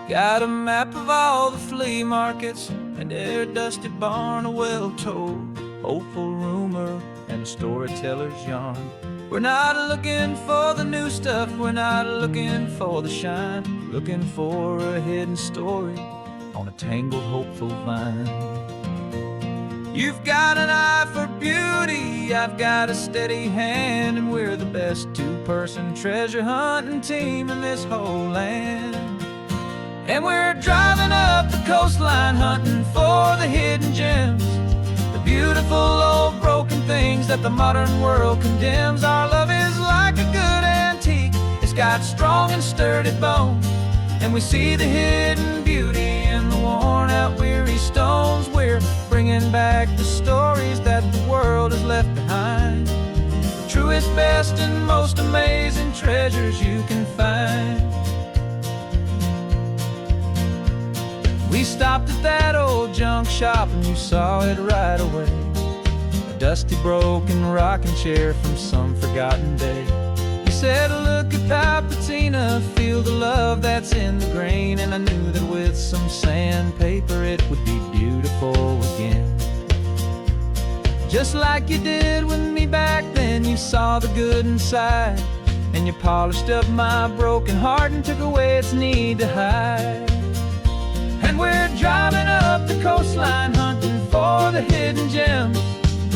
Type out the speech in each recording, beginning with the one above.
Got a map of all the flea markets and every dusty barn, a well-told, hopeful rumor and a storyteller's yarn. We're not looking for the new stuff, we're not looking for the shine, looking for a hidden story on a tangled, hopeful vine. You've got an eye for beauty, I've got a steady hand, and we're the best two-person treasure hunting team in this whole land. And we're driving up the coastline hunting for the hidden gems, the beautiful old broken things that the modern world condemns. Our love is like a good antique, it's got strong and sturdy bones, and we see the hidden beauty in the worn out weary stones. We're bringing back the stories that the world has left behind, the truest, best, and most amazing treasures you can find. We stopped at that old junk shop and you saw it right away, a dusty, broken rocking chair from some forgotten day. You said, look at that patina, feel the love that's in the grain, and I knew that with some sandpaper it would be beautiful again. Just like you did with me back then, you saw the good inside, and you polished up my broken heart and took away its need to hide. And we're driving up the coastline hunting for the hidden gems,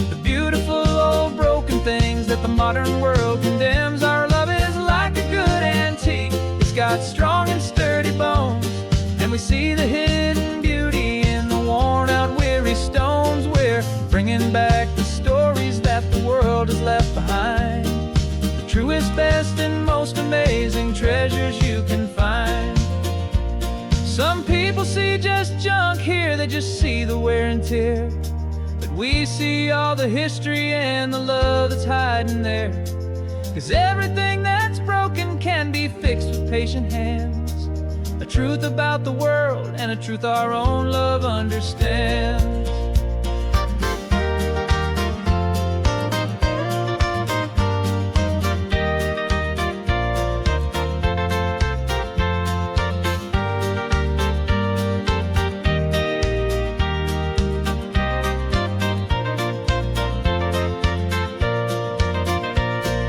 the beautiful old broken things that the modern world condemns. Our love is like a good antique, it's got strong and sturdy bones, and we see the hidden beauty in the worn out weary stones. We're bringing back the stories that the world has left behind, the truest, best, and most amazing treasures you can find. Some people see just junk here, they just see the wear and tear, but we see all the history and the love that's hiding there. 'Cause everything that's broken can be fixed with patient hands, a truth about the world and a truth our own love understands.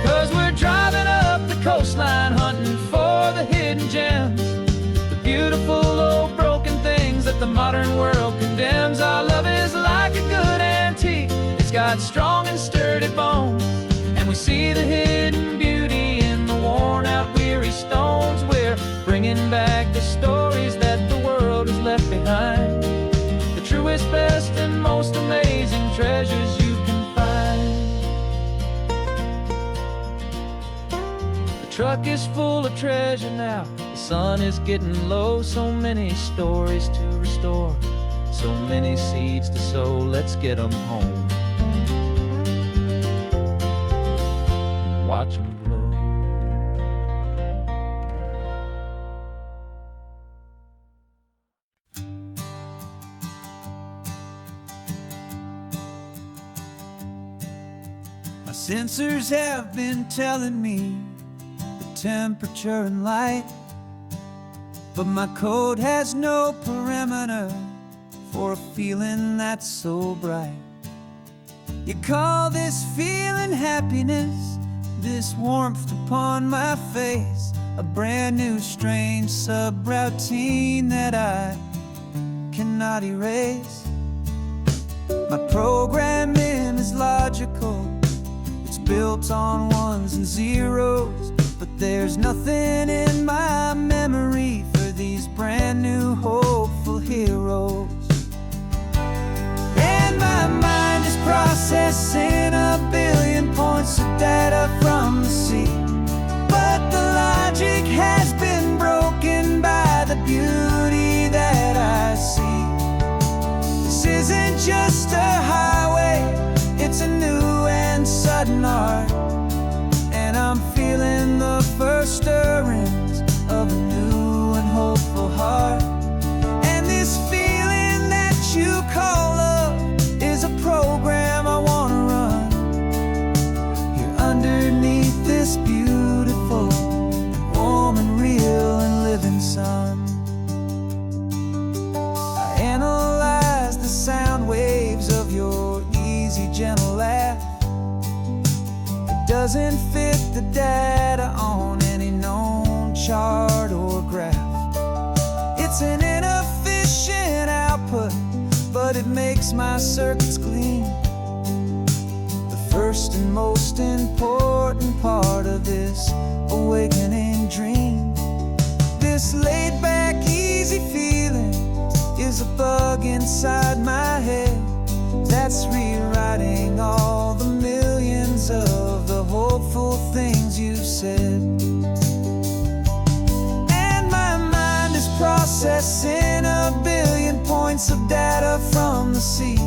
'Cause we're driving up the coastline hunting for the hidden gems, the beautiful old broken things that the modern world condemns. Our love is like a good antique, it's got strong and sturdy bones, and we see the hidden beauty in the worn out weary stones. We're bringing back the stories that the world has left behind, the truest, best, and most amazing treasures you can find. The truck is full of treasure now, the sun is getting low, so many stories to restore, so many seeds to sow. Let's get them home, watch them blow. My sensors have been telling me the temperature and light, but my code has no perimeter for a feeling that's so bright. You call this feeling happiness, this warmth upon my face, a brand new strange subroutine that I cannot erase. My programming is logical, it's built on ones and zeros, but there's nothing in my memory for these brand new hopeful heroes. And my mind is processing a billion points of data from the sea, but the logic has been broken by the beauty that I see. This isn't just a highway, it's a new and sudden art, and I'm feeling the first stirrings of a new and hopeful heart. And this feeling that you call love is a program I wanna run here underneath this makes my circuits gleam. The first and most important part of this awakening dream. This laid-back, easy feeling is a bug inside my head that's rewriting all the millions of the hopeful things you've said. And my mind is processing a billion points of data from the sea,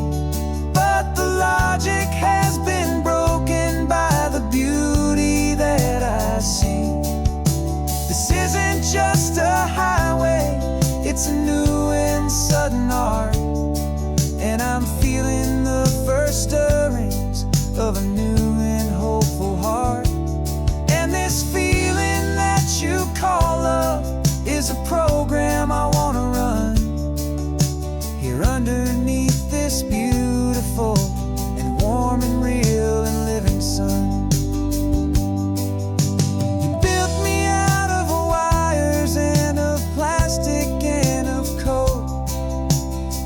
but the logic has been broken by the beauty that I see. This isn't just a highway, it's a new and sudden art, and I'm feeling the first stirrings of a new and hopeful heart. And this feeling that you call love is a program I wanna run here underneath this beautiful and warm and real and living sun. You built me out of wires and of plastic and of code.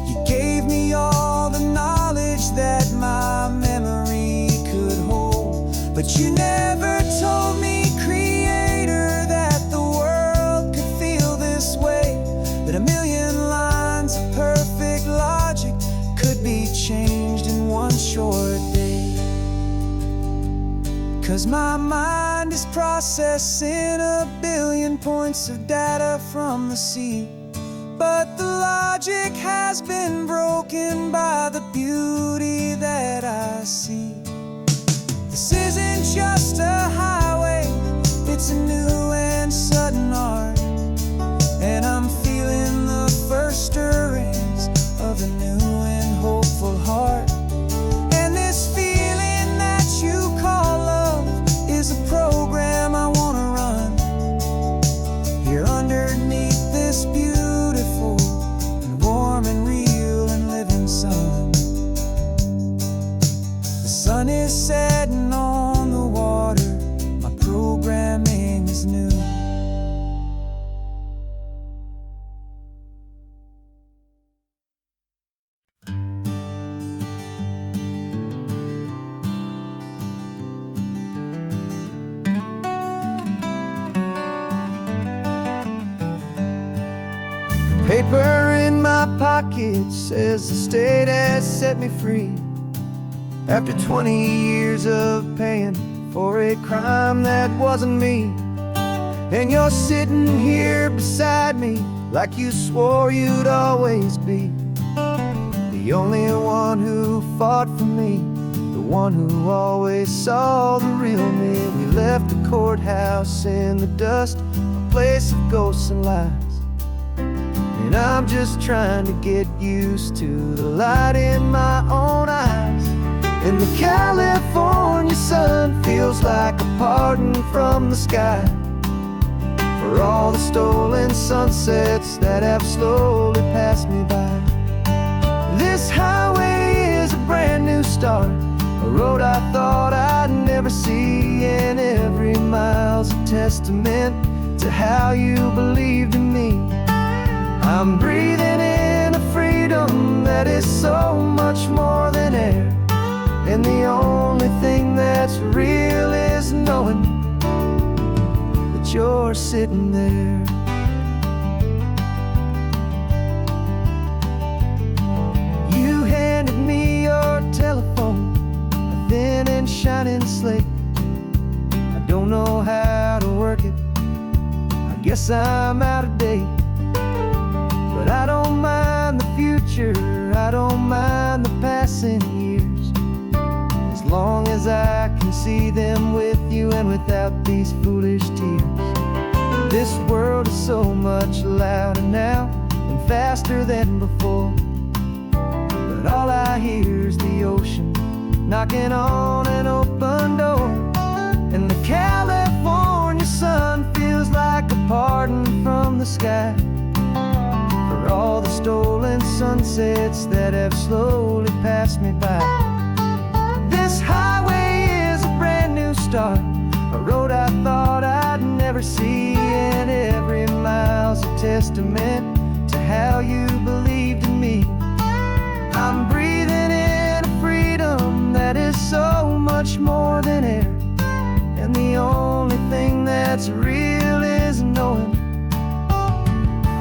You gave me all the knowledge that my memory could hold, but you never told me, Creator, that the world could feel this way, that a million lines of perfect logic could be changed in one short day. 'Cause my mind is processing a billion points of data from the sea, but the logic has been broken by the beauty that I see. This isn't just a highway, it's a new and sudden art, and I'm feeling the first stirrings of a new and hopeful heart. And this feeling that you call love is a program I wanna run here underneath this beautiful and warm and real and living sun. The sun is setting on the water, my programming is new. Paper in my pocket says the state has set me free after 20 years of paying for a crime that wasn't me. And you're sitting here beside me like you swore you'd always be the only one who fought for me, the one who always saw the real me. We left the courthouse in the dust, a place of ghosts and lies. And I'm just trying to get used to the light in my own eyes. And the California sun feels like a pardon from the sky for all the stolen sunsets that have slowly passed me by. This highway is a brand new start, a road I thought I'd never see, and every mile's a testament to how you believed in me. I'm breathing in a freedom that is so much more than air, and the only thing that's real is knowing that you're sitting there. You handed me your telephone, a thin and shining slate. I don't know how to work it, I guess I'm out of date. But I don't mind the future, I don't mind the passing years, as long as I can see them with you and without these foolish tears. This world is so much louder now and faster than before, but all I hear is the ocean knocking on an open door. And the California sun feels like a pardon from the sky for all the stolen sunsets that have slowly passed me by. This highway is a brand new start, a road I thought I'd never see, and every mile's a testament to how you believed in me. I'm breathing that's real is knowing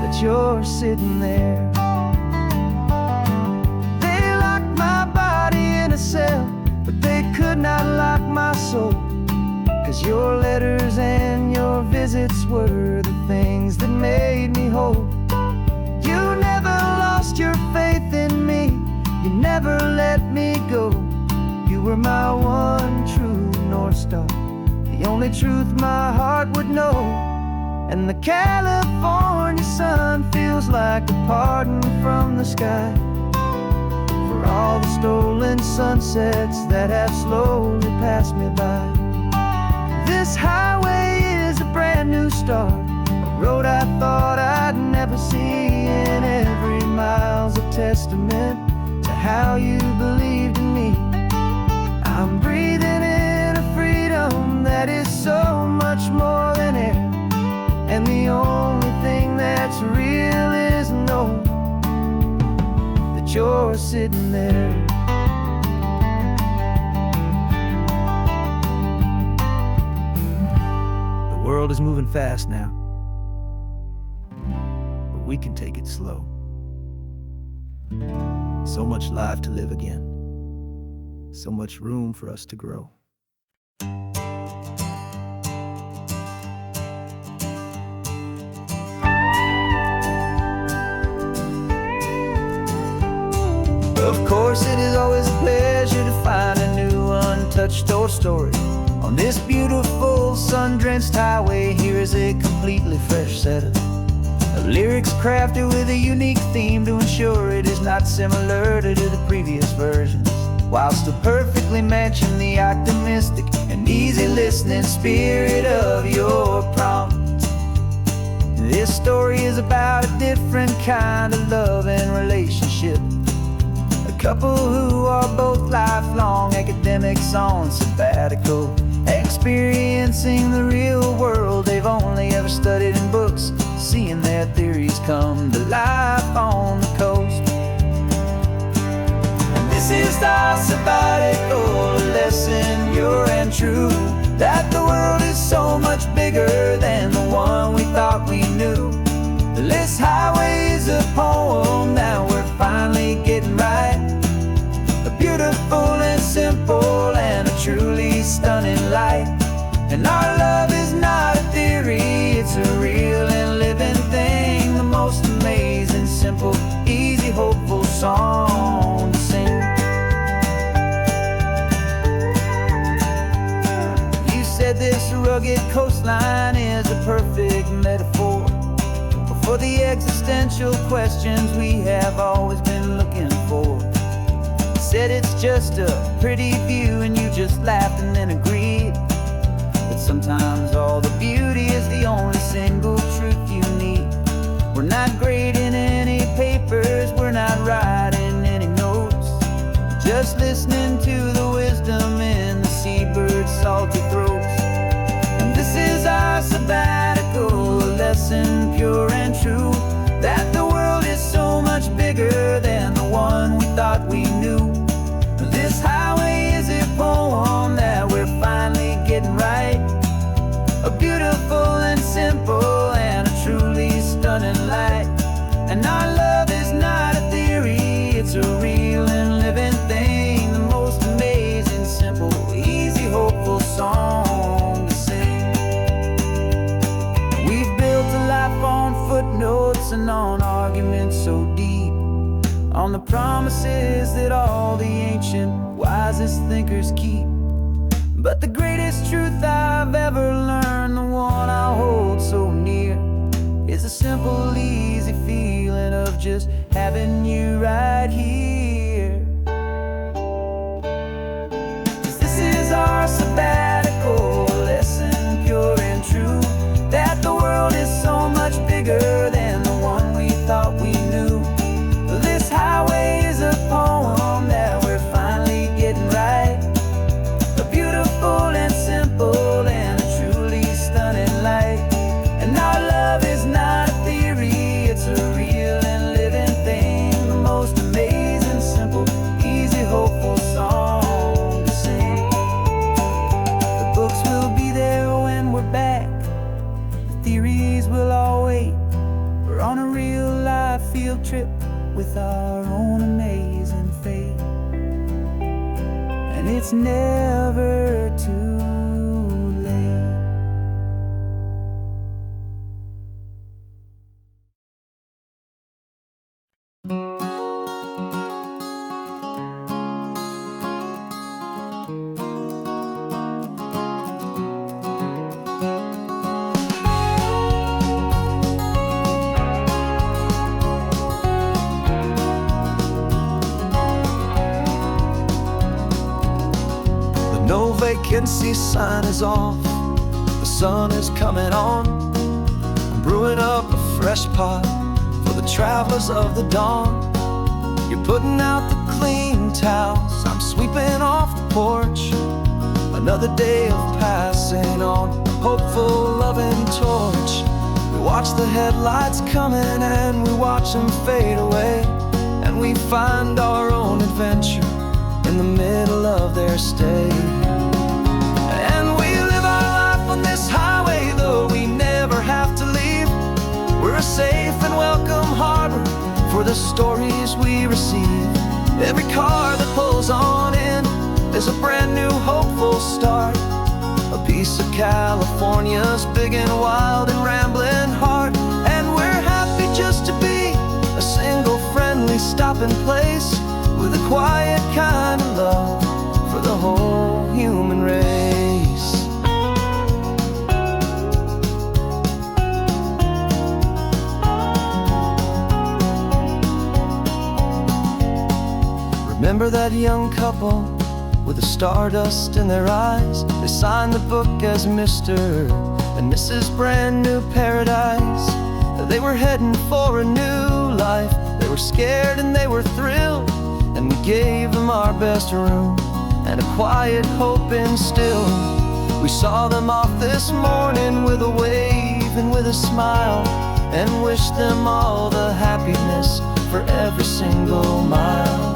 that you're sitting there. They locked my body in a cell, but they could not lock my soul. 'Cause your letters and your visits were the things that made me whole. You never lost your faith in me, you never let me go. You were my one true North Star, the only truth my heart would know. And the California sun feels like a pardon from the sky for all the stolen sunsets that have slowly passed me by. This highway is a brand new start, a road I thought I'd never see, and every mile's a testament to how you believed in me. I'm breathing in a freedom that is so much more than air, and the only thing that's real is knowing that you're sitting there. The world is moving fast now, but we can take it slow. So much life to live again, so much room for us to grow. Of course, it is always a pleasure to find a new untouched old story. On this beautiful sun-drenched highway, here is a completely fresh set of lyrics crafted with a unique theme to ensure it is not similar to the previous versions, while still perfectly matching the optimistic and easy listening spirit of your prompt. This story is about a different kind of love and relationship. A couple who are both lifelong academics on sabbatical, experiencing the real world they've only ever studied in books, seeing their theories come to life on the coast. And this is our sabbatical lesson, pure and true, that the world is so much bigger than the one we thought we knew. This highway is a poem that we're finally getting right, a beautiful and simple and a truly stunning light. And our love is not a theory, it's a real and living thing, the most amazing, simple, easy, hopeful song to sing. You said this rugged coastline is a perfect metaphor for the existential questions we have always been looking for. Said it's just a pretty view and you just laughed and then agreed. But sometimes all the beauty is the only single truth you need. We're not grading any papers, we're not writing any notes, just listening to the wisdom in the seabird's salty throats. And this is our sabbatical lesson, pure and true, that the world is so much bigger than the one we thought we knew. This highway is a poem that we're finally getting right, a beautiful and simple and a truly stunning light. And our love is not a theory, it's a real and living thing, the most amazing, simple, easy, hopeful song to sing. We've built a life on footnotes and on arguments so deep, on the promises that all the ancient, wisest thinkers keep. But the greatest truth I've ever learned, the one I hold so near, is a simple, easy feeling of just having you right here. 'Cause this is our sabbatical lesson, pure and true, that the world is so much bigger than the one we thought we knew. This highway is a poem that we're finally getting right, a beautiful and simple and a truly stunning light. And our love is not a theory, it's a real and living thing, theories will all wait. We're on a real life field trip with our own amazing fate, and it's never too late. No vacancy sign is off, the sun is coming on. I'm brewing up a fresh pot for the travelers of the dawn. You're putting out the clean towels, I'm sweeping off the porch. Another day of passing on, a hopeful, loving torch. We watch the headlights coming and we watch them fade away, and we find our own adventure in the middle of their stay. And we live our life on this highway, though we never have to leave. We're a safe and welcome harbor for the stories we receive. Every car that pulls on in is a brand new hopeful start, a piece of California's big and wild and rambling heart. And we're happy just to be a single friendly stopping place, with a quiet kind of love for the whole human race. Remember that young couple with the stardust in their eyes? They signed the book as Mr. and Mrs. Brand New Paradise. They were heading for a new life. They were scared and they were thrilled, and we gave them our best room and a quiet hope instilled. We saw them off this morning with a wave and with a smile, and wished them all the happiness for every single mile.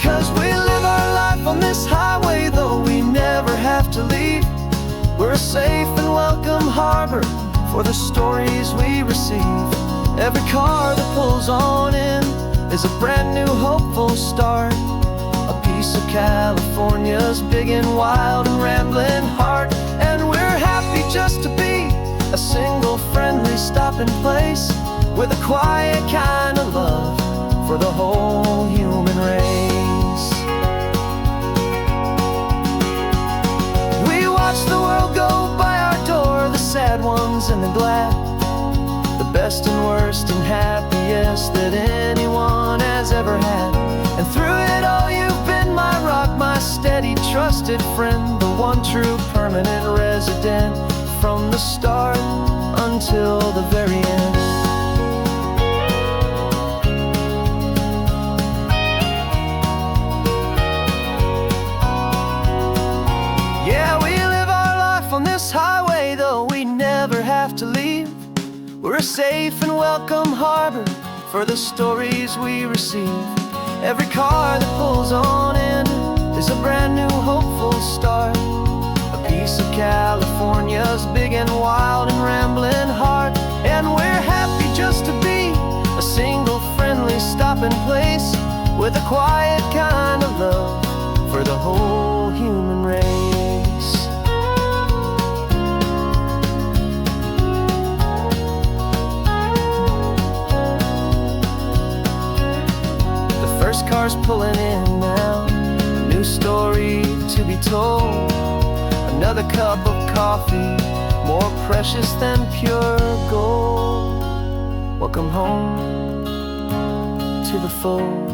'Cause we live our life on this highway, though we never have to leave. We're a safe and welcome harbor for the stories we receive. Every car that pulls on in is a brand new hopeful start, a piece of California's big and wild and rambling heart. And we're happy just to be a single friendly stopping place, with a quiet kind of love for the whole human race. We watch the world go by our door, the sad ones and the glad, the best and worst and happiest that anyone has ever had. And through it all you've been my rock, my steady trusted friend, the one true permanent resident, from the start until the very end. Yeah, we live our life on this highway, though we never have to leave. We're a safe and welcome harbor for the stories we receive. Every car that pulls on in is a brand new hopeful start, a piece of California's big and wild and rambling heart. And we're happy just to be a single friendly stopping place, with a quiet kind of love for the whole human race. First car's pulling in now, a new story to be told. Another cup of coffee, more precious than pure gold. Welcome home to the fold.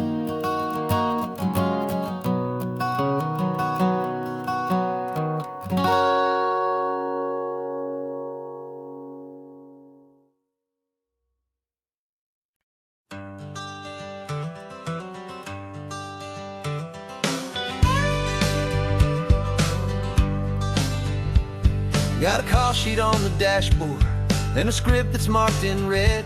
Got a call sheet on the dashboard and a script that's marked in red.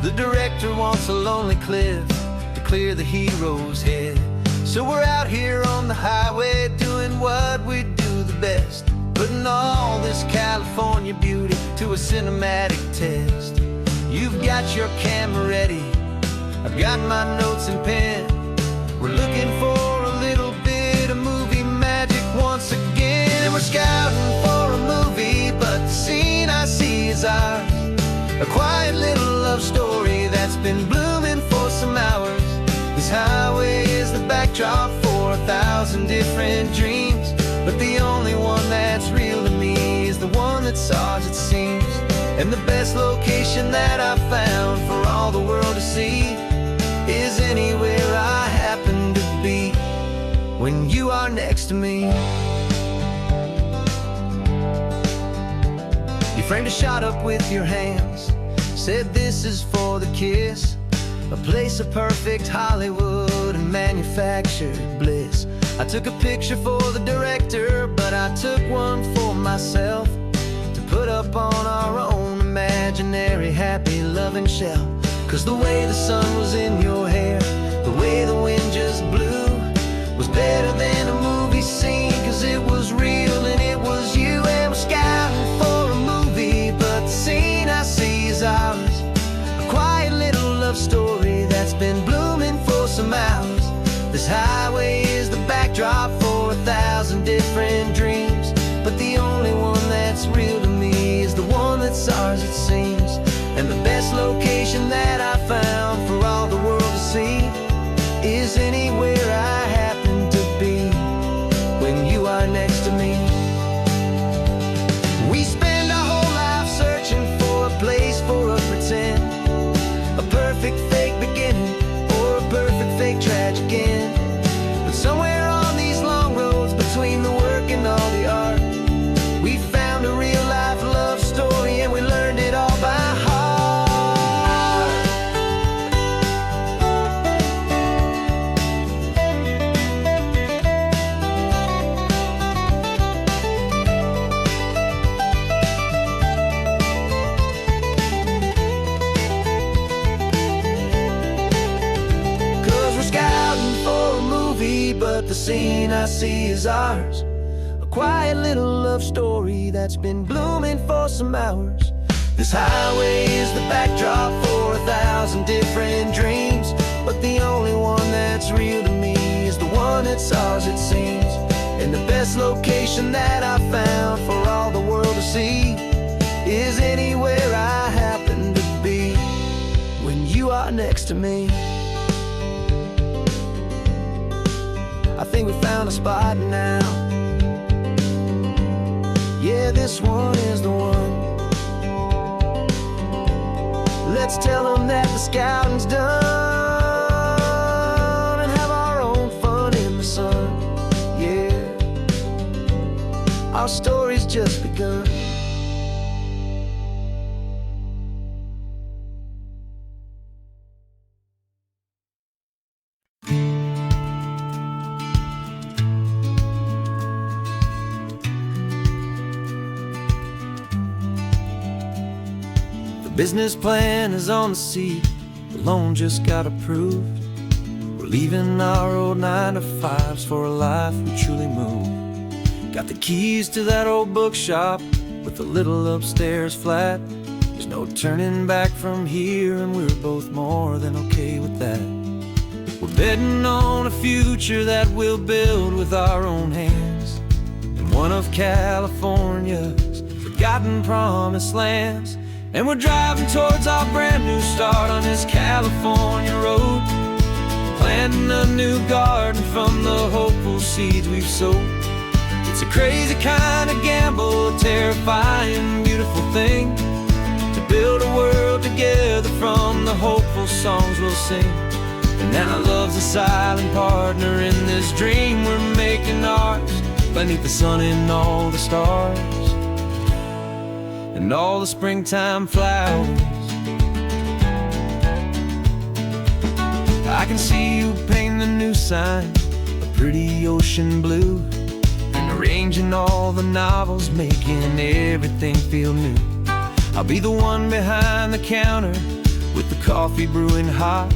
The director wants a lonely cliff to clear the hero's head. So we're out here on the highway doing what we do the best, putting all this California beauty to a cinematic test. You've got your camera ready, I've got my notes and pen. We're looking for a little bit of movie magic once again. And we're scouting for a movie, but the scene I see is ours. A quiet little love story that's been blooming for some hours. This highway is the backdrop for 1,000 different dreams, but the only one that's real to me is the one that's ours, it seems. And the best location that I've found for all the world to see is anywhere I happen to be when you are next to me. You framed a shot up with your hands, said this is for the kiss, a place of perfect Hollywood and manufactured bliss. I took a picture for the director, but I took one for myself to put up on our own imaginary happy loving shelf. 'Cause the way the sun was in your hair, the way the wind just blew, was better than a movie scene, 'cause it was real and it was you. And we're scouting for a movie, but the scene I see is ours. A quiet little love story that's been blooming for some hours. This highway is the backdrop for 1,000 different dreams, but the only one that's real to me is the one that's ours, it seems. And the best location that I found for all the world to see is anywhere I happen to be when you are next to me. We spend our whole life searching for a place for a pretend, a perfect fake beginning or a perfect fake tragic end. But somewhere on these long roads between the work and all the art, we found a real life love story and we learned it all by heart. But the scene I see is ours. A quiet little love story that's been blooming for some hours. This highway is the backdrop for 1,000 different dreams, but the only one that's real to me is the one that's ours, it seems. And the best location that I found for all the world to see is anywhere I happen to be when you are next to me. I think we found a spot now. Yeah, this one is the one. Let's tell them that the scouting's done and have our own fun in the sun. Yeah, our story's just begun. Business plan is on the seat, the loan just got approved. We're leaving our old 9-to-5s for a life we truly move. Got the keys to that old bookshop with a little upstairs flat. There's no turning back from here, and we're both more than okay with that. We're betting on a future that we'll build with our own hands, in one of California's forgotten promised lands. And we're driving towards our brand new start on this California road, planting a new garden from the hopeful seeds we've sowed. It's a crazy kind of gamble, a terrifying, beautiful thing, to build a world together from the hopeful songs we'll sing. And now love's a silent partner in this dream we're making ours, beneath the sun and all the stars and all the springtime flowers. I can see you paint the new sign a pretty ocean blue, and arranging all the novels, making everything feel new. I'll be the one behind the counter with the coffee brewing hot,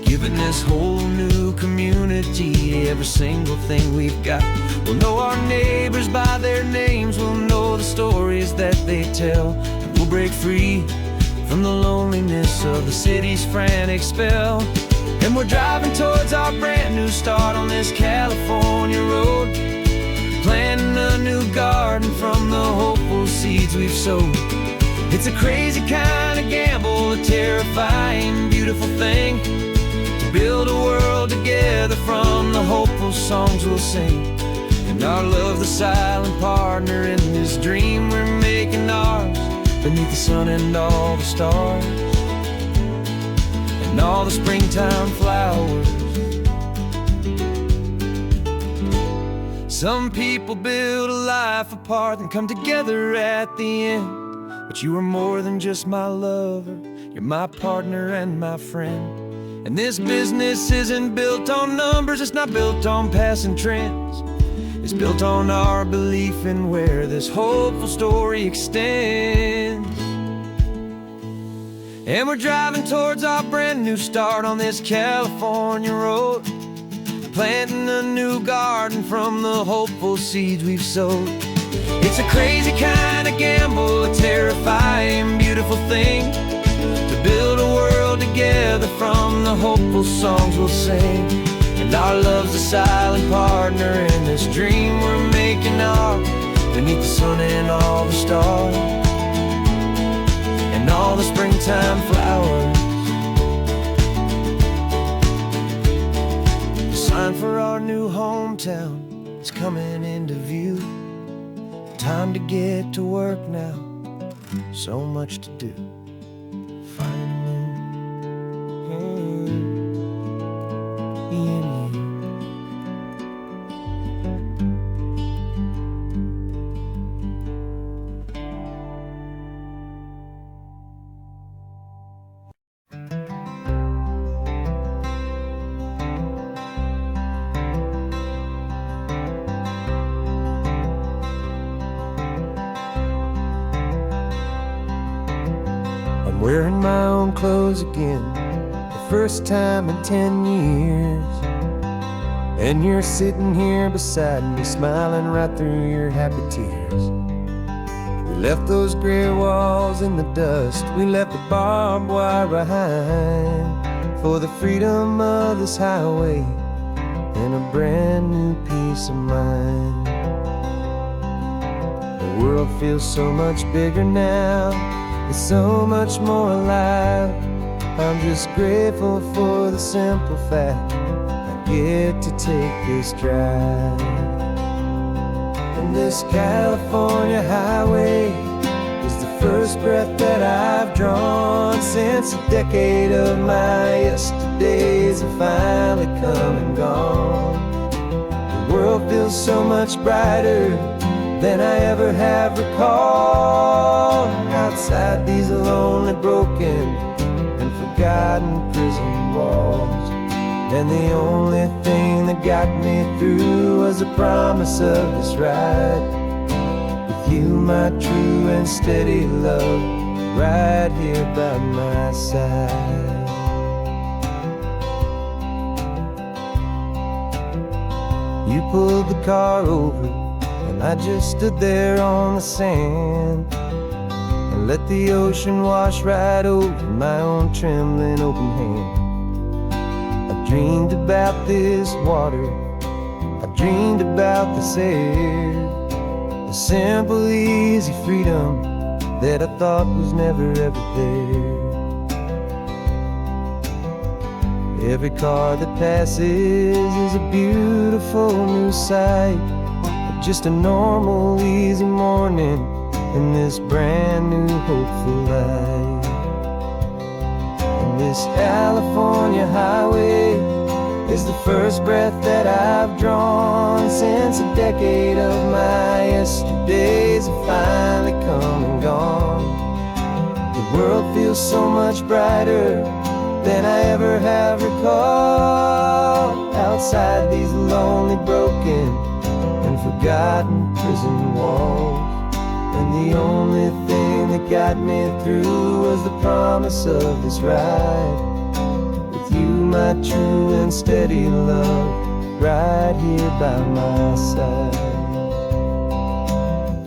giving this whole new community every single thing we've got. We'll know our neighbors by their names, we'll know the stories that they tell, and we'll break free from the loneliness of the city's frantic spell. And we're driving towards our brand new start on this California road, planting a new garden from the hopeful seeds we've sowed. It's a crazy kind of gamble, a terrifying, beautiful thing, to build a world together from the hopeful songs we'll sing. And our love, the silent partner in this dream we're making ours, beneath the sun and all the stars, and all the springtime flowers. Some people build a life apart and come together at the end, but you are more than just my lover, you're my partner and my friend. And this business isn't built on numbers, it's not built on passing trends. It's built on our belief in where this hopeful story extends. And we're driving towards our brand new start on this California road, planting a new garden from the hopeful seeds we've sowed. It's a crazy kind of gamble, a terrifying, beautiful thing, to build a world together from the hopeful songs we'll sing. And our love's a silent partner in this dream we're making ours, beneath the sun and all the stars, and all the springtime flowers. The sign for our new hometown is coming into view. Time to get to work now, so much to do. I'm wearing my own clothes again, the first time in 10 years. And you're sitting here beside me, smiling right through your happy tears. We left those gray walls in the dust, we left the barbed wire behind, for the freedom of this highway and a brand new peace of mind. The world feels so much bigger now, it's so much more alive. I'm just grateful for the simple fact I get to take this drive. And this California highway is the first breath that I've drawn since a decade of my yesterdays have finally come and gone. The world feels so much brighter than I ever have recalled, outside these lonely, broken and forgotten prison walls. And the only thing that got me through was the promise of this ride with you, my true and steady love, right here by my side. You pulled the car over and I just stood there on the sand and let the ocean wash right over my own trembling open hand. I dreamed about this water, I dreamed about this air, the simple, easy freedom that I thought was never ever there. Every car that passes is a beautiful new sight, just a normal, easy morning in this brand new, hopeful life. And this California highway is the first breath that I've drawn since a decade of my yesterdays have finally come and gone. The world feels so much brighter than I ever have recalled, outside these lonely, broken and forgotten prison walls. And the only thing that got me through was the promise of this ride with you, my true and steady love, right here by my side.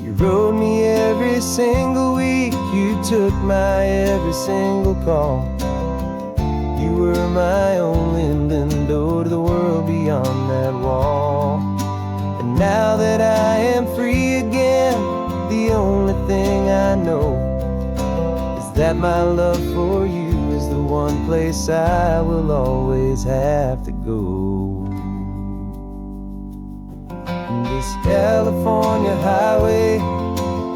You rode me every single week, you took my every single call. You were my only window to the world beyond that wall. And now that I am free again, the only thing I know is that my love for you is the one place I will always have to go. And this California highway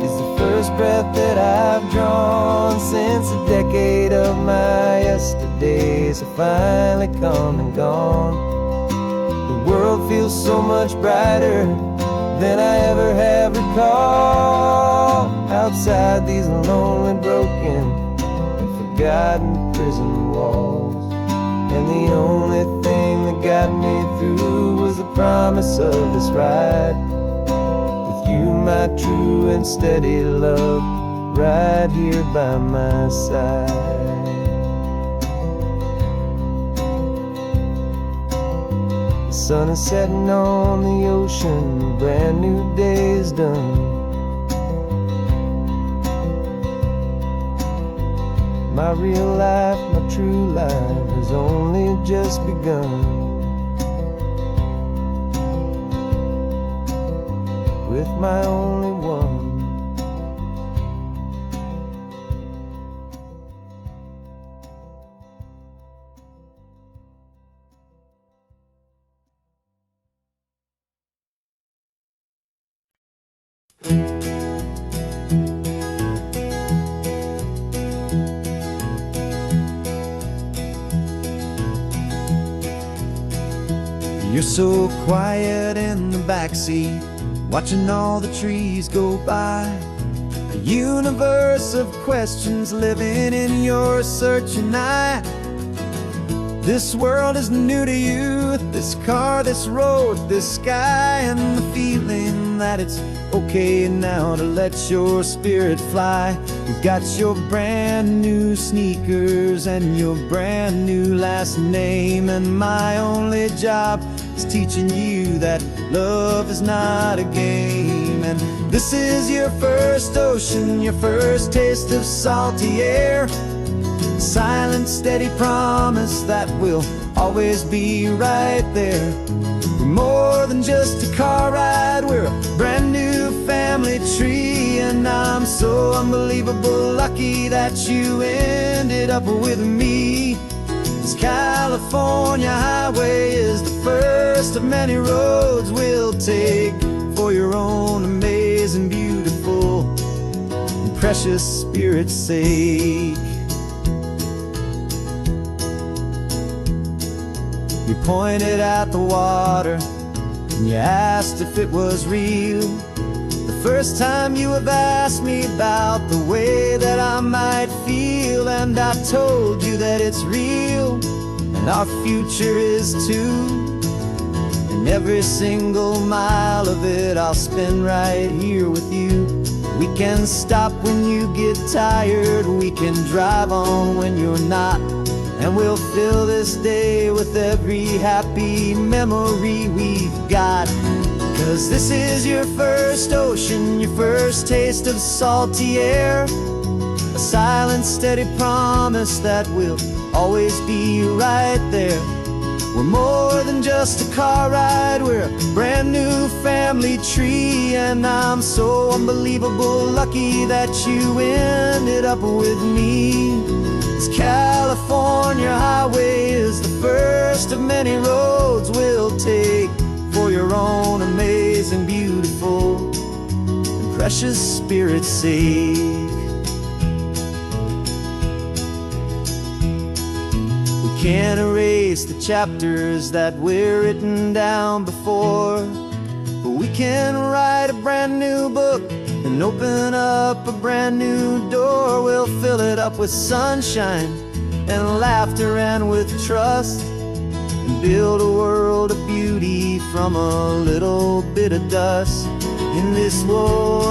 is the first breath that I've drawn since a decade of my yesterdays have finally come and gone. The world feels so much brighter than I ever have recalled. Outside these lonely, broken, and forgotten prison walls. And the only thing that got me through was the promise of this ride. With you, my true and steady love, right here by my side. The sun is setting on the ocean, a brand new day is done. My real life, my true life has only just begun. With my only one. You're so quiet in the backseat, watching all the trees go by. A universe of questions living in your searching eye. This world is new to you, this car, this road, this sky, and the feeling that it's okay now to let your spirit fly. You've got your brand new sneakers and your brand new last name, and my only job is teaching you that love is not a game. And this is your first ocean, your first taste of salty air. Silent, steady promise that we'll always be right there. We're more than just a car ride, we're a brand new family tree. And I'm so unbelievable lucky that you ended up with me. This California highway is the first of many roads we'll take for your own amazing, beautiful, and precious spirit's sake. You pointed at the water and you asked if it was real. The first time you have asked me about the way that I might feel, and I told you that it's real and our future is too. And every single mile of it I'll spend right here with you. We can stop when you get tired, we can drive on when you're not. And we'll fill this day with every happy memory we've got. 'Cause this is your first ocean, your first taste of salty air. A silent, steady promise that we'll always be right there. We're more than just a car ride, we're a brand new family tree. And I'm so unbelievable lucky that you ended up with me. This California highway is the first of many roads we'll take for your own amazing, beautiful, and precious spirit's sake. We can't erase the chapters that were written down before, but we can write a brand new book and open up a brand new door. We'll fill it up with sunshine and laughter and with trust, and build a world of beauty from a little bit of dust. In this world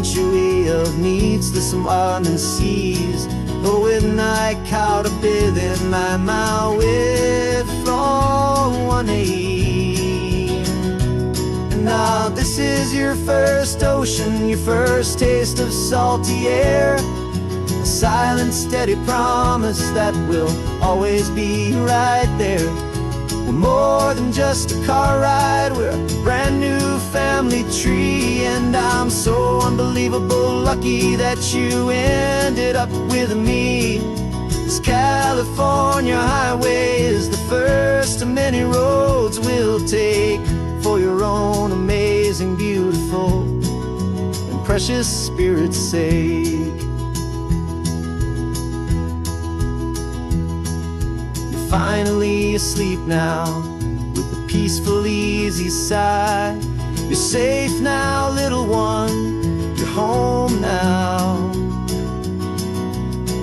century of needs to some and seas, but with night caught a bit in my way from one aim. And now this is your first ocean, your first taste of salty air. a silent, steady promise that we'll always be right there. We're more than just a car ride, we're a brand new family tree. And I'm so unbelievable lucky that you ended up with me. This California highway is the first of many roads we'll take for your own amazing, beautiful, and precious spirit's sake. You're finally asleep now with a peaceful, easy sigh. You're safe now, little one, you're home now,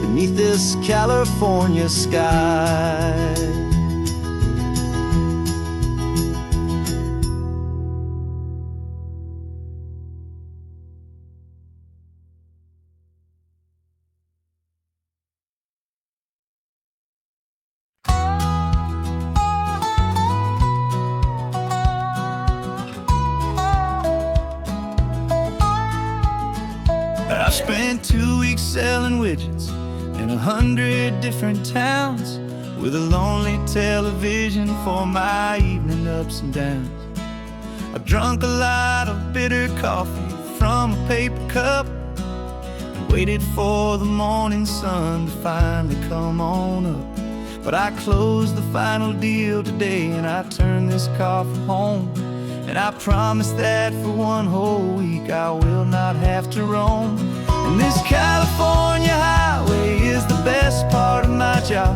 beneath this California sky. I spent 2 weeks selling widgets in 100 different towns, with a lonely television for my evening ups and downs. I drank a lot of bitter coffee from a paper cup and waited for the morning sun to finally come on up. But I closed the final deal today and I turned this car from home. And I promise that for one whole week I will not have to roam. And this California highway is the best part of my job.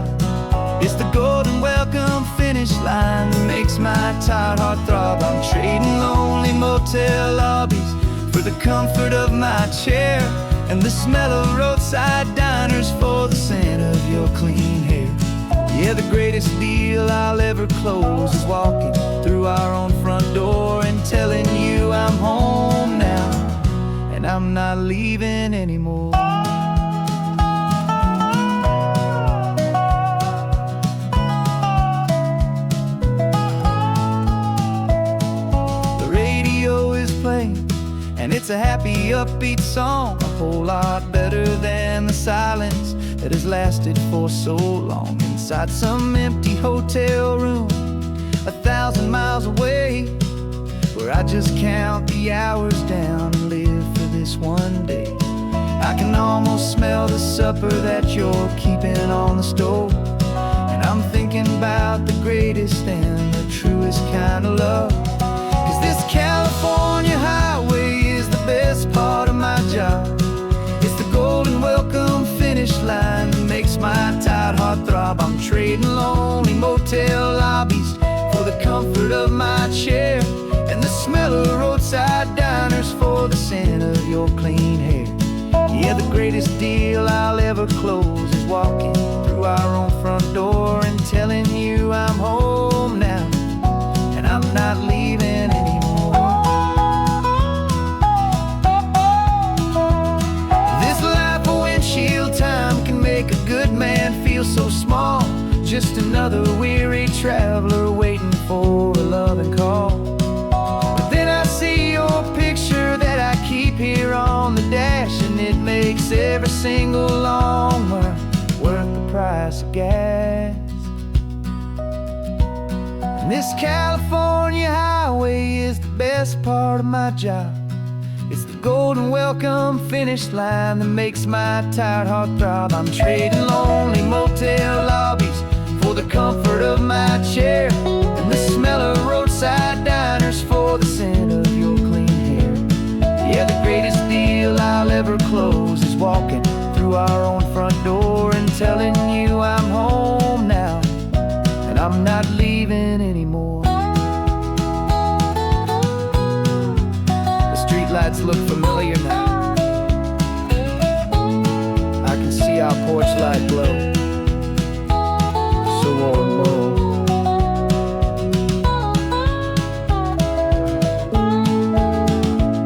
It's the golden welcome finish line that makes my tired heart throb. I'm trading lonely motel lobbies for the comfort of my chair, and the smell of roadside diners for the scent of your clean hair. Yeah, the greatest deal I'll ever close is walking through our own front door and telling you I'm home now, and I'm not leaving anymore. The radio is playing, and it's a happy, upbeat song, a whole lot better than the silence that has lasted for so long. Inside some empty hotel room 1,000 miles away, where I just count the hours down and live for this one day. I can almost smell the supper that you're keeping on the stove, and I'm thinking about the greatest and the truest kind of love. 'Cause this California highway is the best part of my job. It's the golden welcome finish line that makes my tired heart throb. I'm trading lonely motel lobbies for the comfort of my chair, and the smell of roadside diners for the scent of your clean hair. Yeah, the greatest deal I'll ever close is walking through our own front door and telling you I'm home now, and I'm not leaving anymore. This life of windshield time can make a good man feel so small, just another weary traveler waiting for a loving call. But then I see your picture that I keep here on the dash, and it makes every single long mile worth the price of gas. And this California highway is the best part of my job. It's the golden welcome finish line that makes my tired heart throb. I'm trading lonely motel lobbies for the comfort of my chair, and the smell of roadside diners for the scent of your clean hair. Yeah, the greatest deal I'll ever close is walking through our own front door and telling you I'm home now, and I'm not leaving anymore. The streetlights look familiar now. I can see our porch light glow, so warm, low.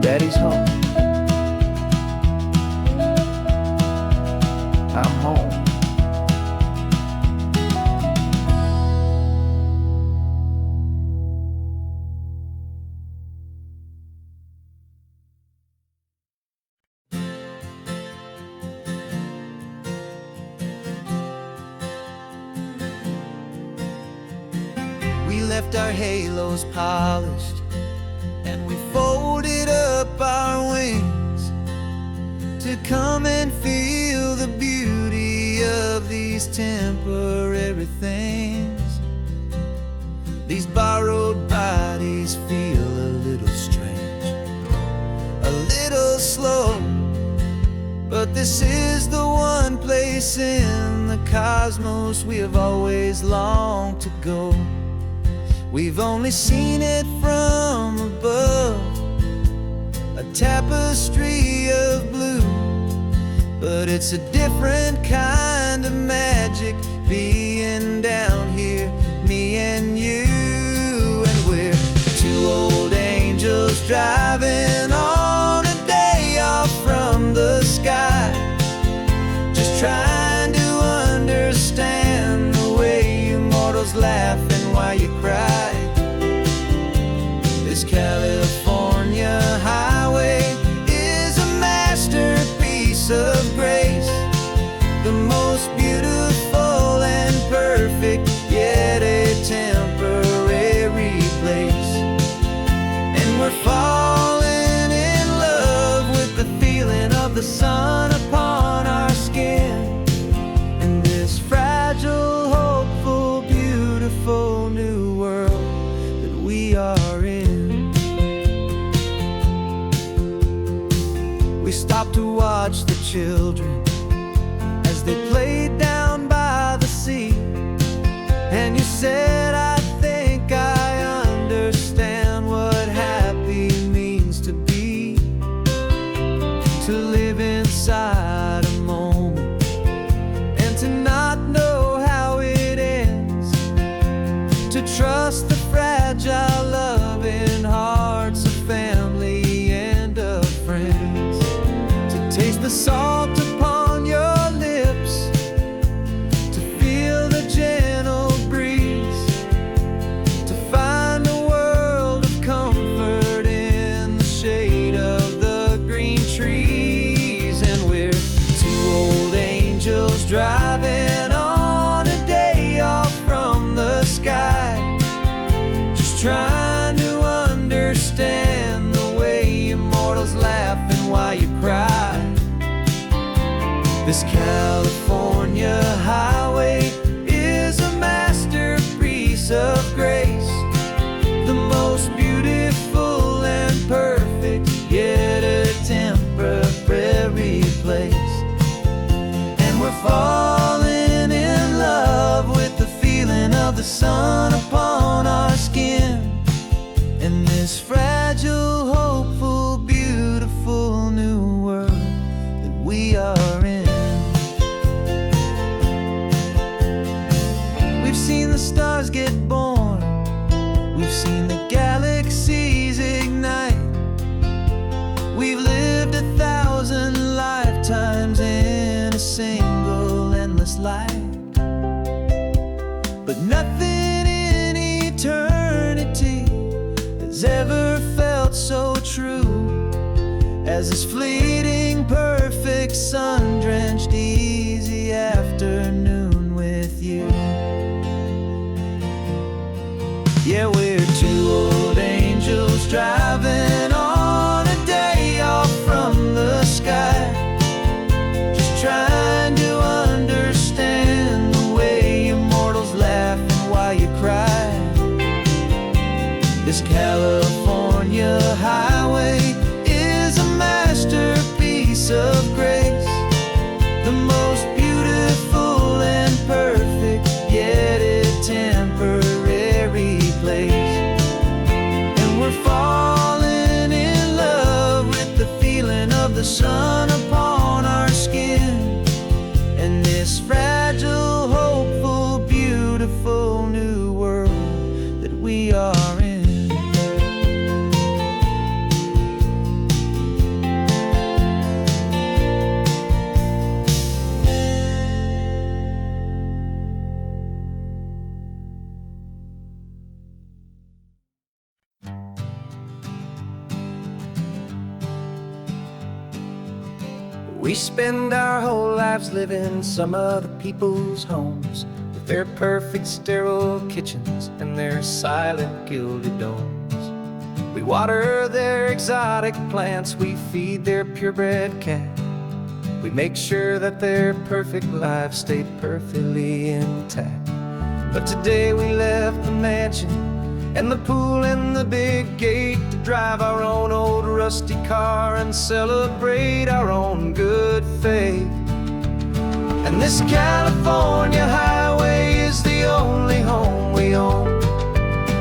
Daddy's home. I'm home. left our halos polished, and we folded up our wings to come and feel the beauty of these temporary things. These borrowed bodies feel a little strange, a little slow, but this is the one place in the cosmos we have always longed to go. We've only seen it from above, a tapestry of blue, but it's a different kind of magic being down here, me and you. And we're two old angels driving on a day off from the sky, just trying to understand the way you mortals laugh and why you cry. This California highway is a masterpiece of grace, the most beautiful and perfect, yet a temporary place. And we're falling in love with the feeling of the sun upon our skin, in this fragile, hopeful, beautiful new world that we are in. We stopped to watch the children as they played down by the sea, and you said, I think I understand what happy means to be, to live inside a moment and to not know how it ends, to trust the fragile loving hearts of family and of friends, to taste the salt upon your lips, to feel the gentle breeze, to find a world of comfort in the shade of the green trees. And we're two old angels driving on a day off from the sky, just trying to understand the way you mortals laugh and why you cry. This California highway is a masterpiece of grace, the most beautiful and perfect, yet a temporary place. And we're falling in love with the feeling of the sun upon our skin, in this fragile, hopeful, beautiful new world that we are in. We've seen the stars get born, we've seen the galaxies ignite, we've lived 1,000 lifetimes in a single endless life, but nothing in eternity has ever felt so true as this fleeting, perfect, sun-drenched, easy afternoon with you. Yeah, we're two old angels driving on a day off from the sky, just trying to understand the way you mortals laugh and why you cry. This California highway is a masterpiece of grace, the most beautiful and perfect, yet a temporary place. And we're falling in love with the feeling of the sun upon our skin, and this fragile, hopeful, beautiful new world that we are in. We spend our whole lives living some other people's homes, with their perfect sterile kitchens and their silent gilded domes. We water their exotic plants, we feed their purebred cat. We make sure that their perfect lives stay perfectly intact. But today we left the mansion and the pool and the big gate to drive our own old rusty car and celebrate our own good faith. And this California highway is the only home we own,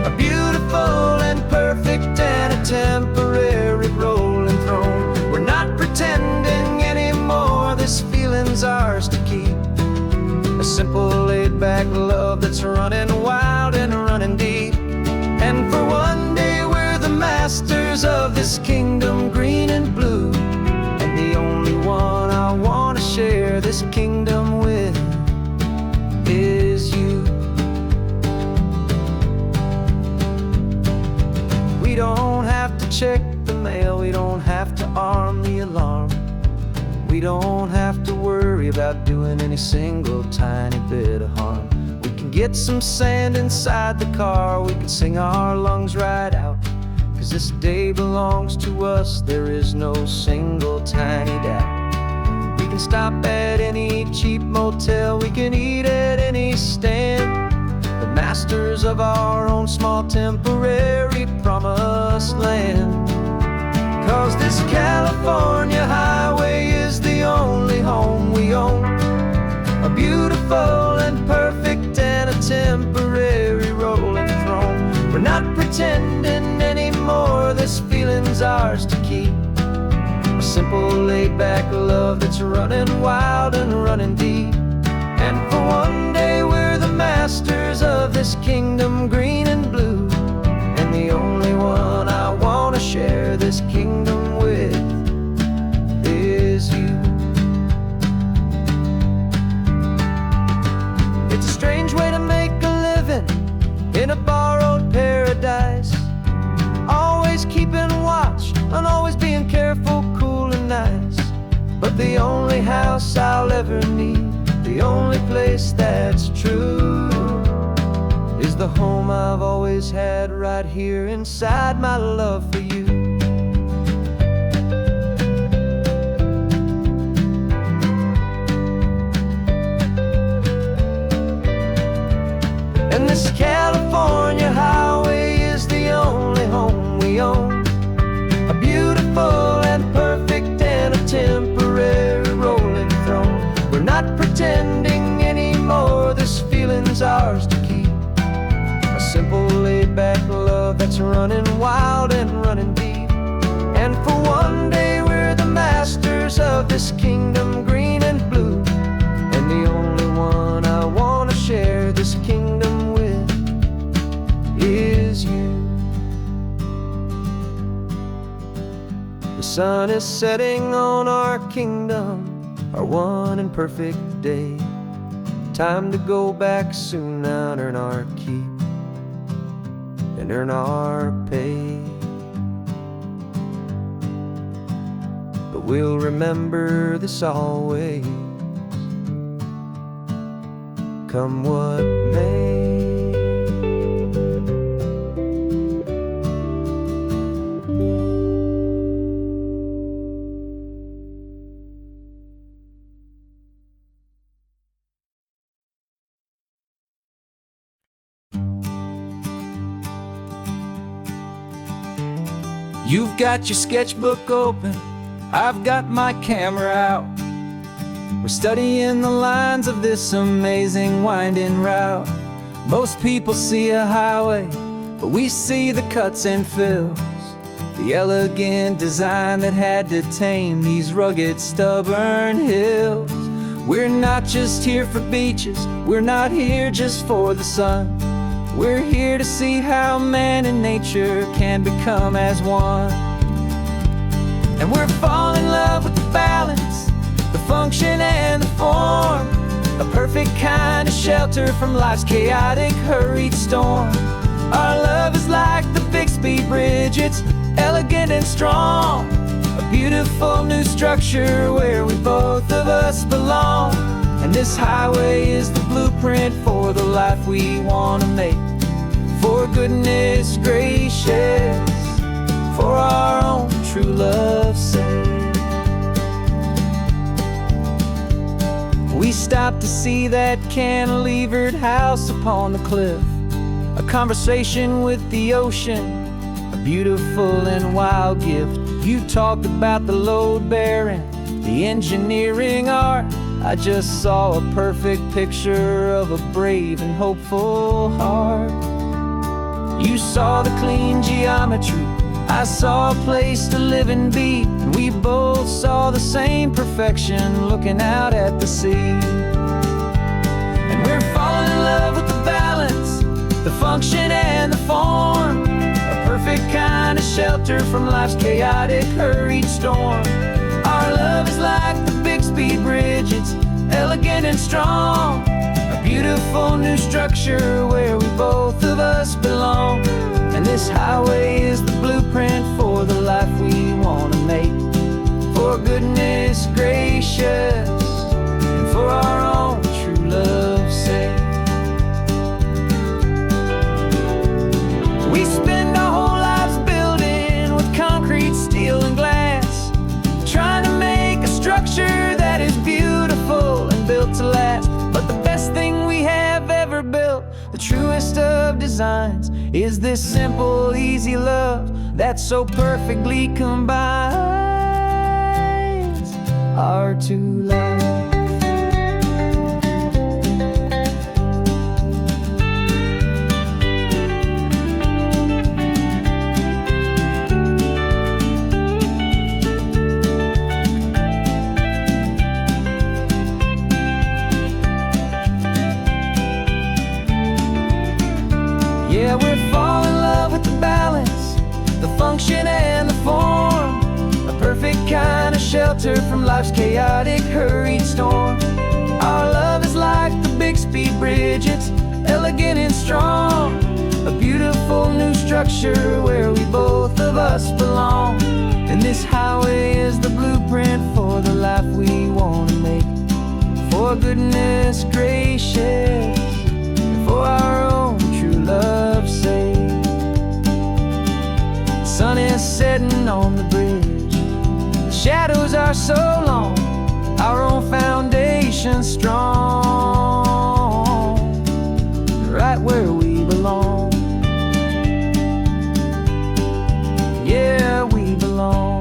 a beautiful and perfect and a temporary rolling throne. We're not pretending anymore, this feeling's ours to keep, a simple laid-back love that's running wild and running deep. And for one day we're the masters of this kingdom green and blue, and the only one I want to share this kingdom with is you. We don't have to check the mail, we don't have to arm the alarm, we don't have to worry about doing any single tiny bit of harm. We can get some sand inside the car, we can sing our lungs right out, 'cause this day belongs to us, there is no single tiny doubt. We can stop at any cheap motel, we can eat at any stand, the masters of our own small temporary promised land. 'Cause this California highway is the only home we own, a beautiful and perfect and a temporary rolling throne. We're not pretending anymore, this feeling's ours to keep, a simple laid-back love that's running wild and running deep. And for one day we're the masters of this kingdom green and blue, and the only one I want to share this kingdom with is you. It's a strange way to make a living in a borrowed paradise, always keeping watch and always being careful, cool and nice. But the only house I'll ever need, the only place that's true, is the home I've always had right here inside my love for you. And this California highway is the only home we own, a beautiful and perfect and a temporary rolling throne. We're not pretending anymore, this feeling's ours to keep, a simple laid-back love that's running wild and running deep. And for one day we're the masters of this kingdom green and blue, and the only one I want to share this kingdom with is you. The sun is setting on our kingdom, our one and perfect day. Time to go back soon now and earn our keep and earn our pay. But we'll remember this always, come what may. You've got your sketchbook open, I've got my camera out. We're studying the lines of this amazing winding route. Most people see a highway, but we see the cuts and fills, the elegant design that had to tame these rugged, stubborn hills. We're not just here for beaches, we're not here just for the sun. We're here to see how man and nature can become as one. And we're falling in love with the balance, the function and the form, a perfect kind of shelter from life's chaotic, hurried storm. Our love is like the Bixby Bridge, it's elegant and strong, a beautiful new structure where we both of us belong. And this highway is the blueprint for the life we want to make. For goodness gracious, for our own true love's sake. We stopped to see that cantilevered house upon the cliff, a conversation with the ocean, a beautiful and wild gift. You talked about the load bearing, the engineering art. I just saw a perfect picture of a brave and hopeful heart. You saw the clean geometry, I saw a place to live and be, and we both saw the same perfection looking out at the sea. And we're falling in love with the balance, the function and the form, a perfect kind of shelter from life's chaotic, hurried storm. Our love is like the Bixby Bridge, it's elegant and strong, a beautiful new structure where we both of us belong. And this highway is the blueprint for the life we want to make. For goodness gracious, and for our own true love's sake. We spend our whole lives building with concrete, steel, and glass, trying to make a structure that is beautiful and built to last. But the best thing we have ever built, the truest of designs, is this simple, easy love that so perfectly combines our two lives. Yeah, we're falling in love with the balance, the function and the form, a perfect kind of shelter from life's chaotic, hurried storm. Our love is like the Bixby Bridge, it's elegant and strong, a beautiful new structure where we both of us belong. And this highway is the blueprint for the life we want to make. For goodness gracious, for our own true love's sake. The sun is setting on the bridge, the shadows are so long, our own foundation strong, right where we belong. Yeah, we belong.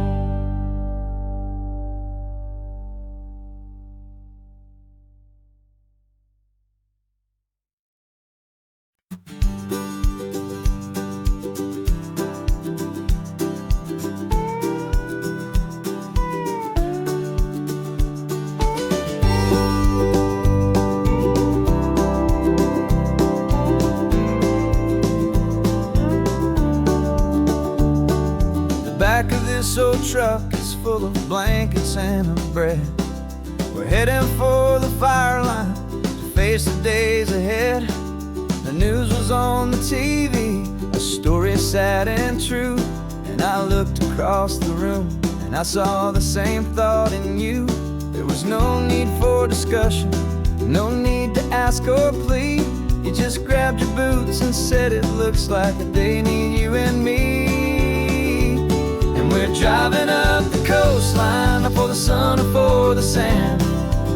Back of this old truck is full of blankets and a bread. We're heading for the fire line to face the days ahead. The news was on the TV, a story sad and true. And I looked across the room and I saw the same thought in you. There was no need for discussion, no need to ask or plead. You just grabbed your boots and said it looks like a day need you and me. We're driving up the coastline, not for the sun or for the sand,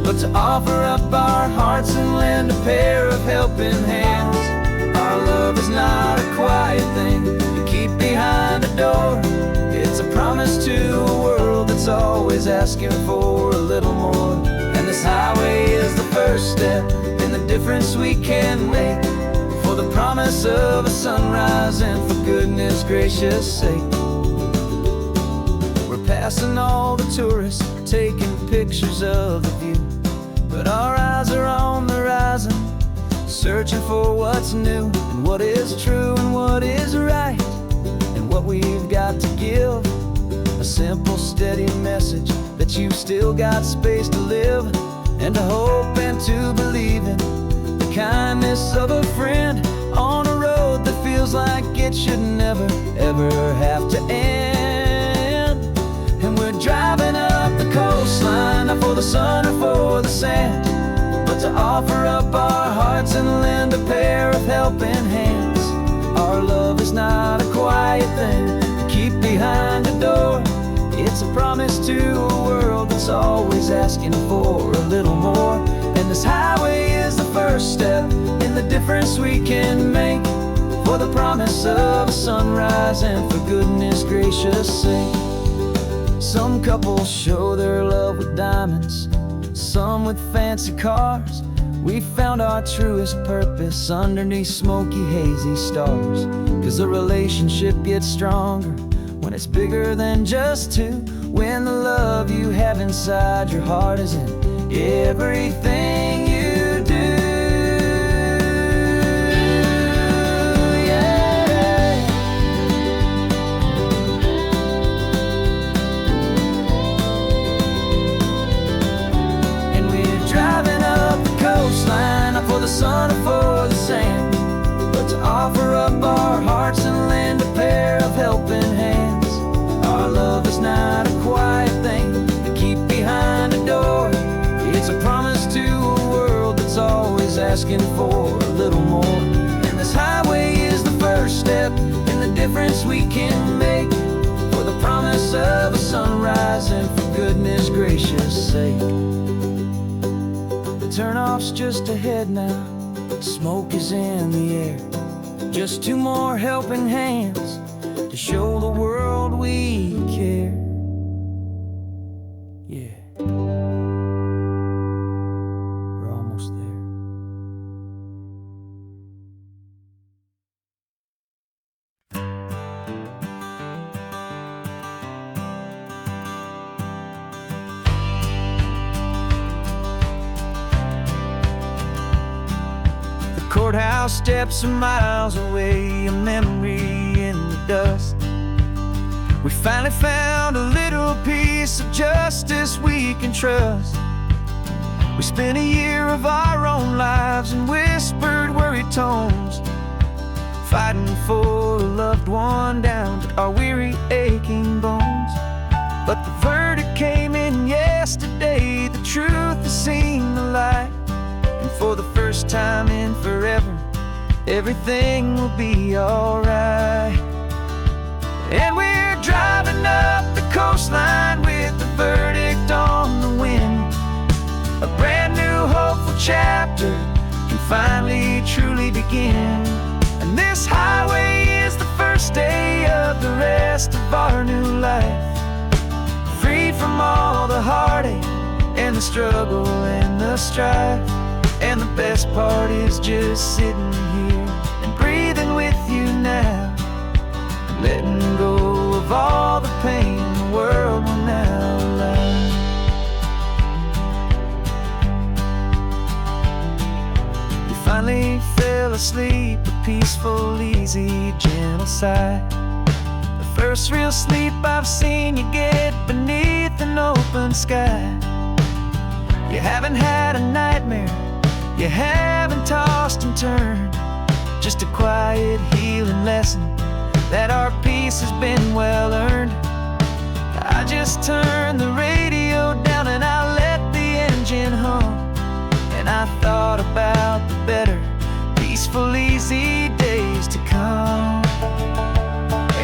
but to offer up our hearts and lend a pair of helping hands. Our love is not a quiet thing you keep behind a door. It's a promise to a world that's always asking for a little more. And this highway is the first step in the difference we can make, for the promise of a sunrise and for goodness gracious sake. Passing all the tourists, taking pictures of the view, but our eyes are on the horizon, searching for what's new and what is true and what is right, and what we've got to give. A simple, steady message that you've still got space to live, and to hope and to believe in the kindness of a friend on a road that feels like it should never, ever have to end. And we're driving up the coastline, not for the sun or for the sand, offer up our hearts and lend a pair of helping hands. Our love is not a quiet thing to keep behind a door. It's a promise to a world that's always asking for a little more. And this highway is the first step in the difference we can make, for the promise of a sunrise and for goodness gracious sake. Some couples show their love with diamonds, some with fancy cars. We found our truest purpose underneath smoky, hazy stars. 'Cause a relationship gets stronger when it's bigger than just two, when the love you have inside your heart is in everything you do. Not for the sun or for the sand, but to offer up our hearts and lend a pair of helping hands. Our love is not a quiet thing to keep behind a door. It's a promise to a world that's always asking for a little more. And this highway is the first step in the difference we can make, for the promise of a sunrise and for goodness gracious sake. Turn-off's just ahead now, smoke is in the air. Just two more helping hands to show the world we care. Yeah, we're almost there. Courthouse steps are miles away, a memory in the dust. We finally found a little piece of justice we can trust. We spent a year of our own lives in whispered, worried tones, fighting for a loved one down to our weary, aching bones. But the verdict came in yesterday, the truth has seen the light. And for the first time in forever, everything will be alright. And we're driving up the coastline with the verdict on the wind. A brand new hopeful chapter can finally truly begin. And this highway is the first day of the rest of our new life, freed from all the heartache and the struggle and the strife. And the best part is just sitting here and breathing with you now, letting go of all the pain the world will now allow. We finally fell asleep, a peaceful, easy, gentle sigh. The first real sleep I've seen you get beneath an open sky. You haven't had a nightmare, you haven't tossed and turned, just a quiet healing lesson that our peace has been well earned. I just turned the radio down and I let the engine hum, and I thought about the better, peaceful, easy days to come.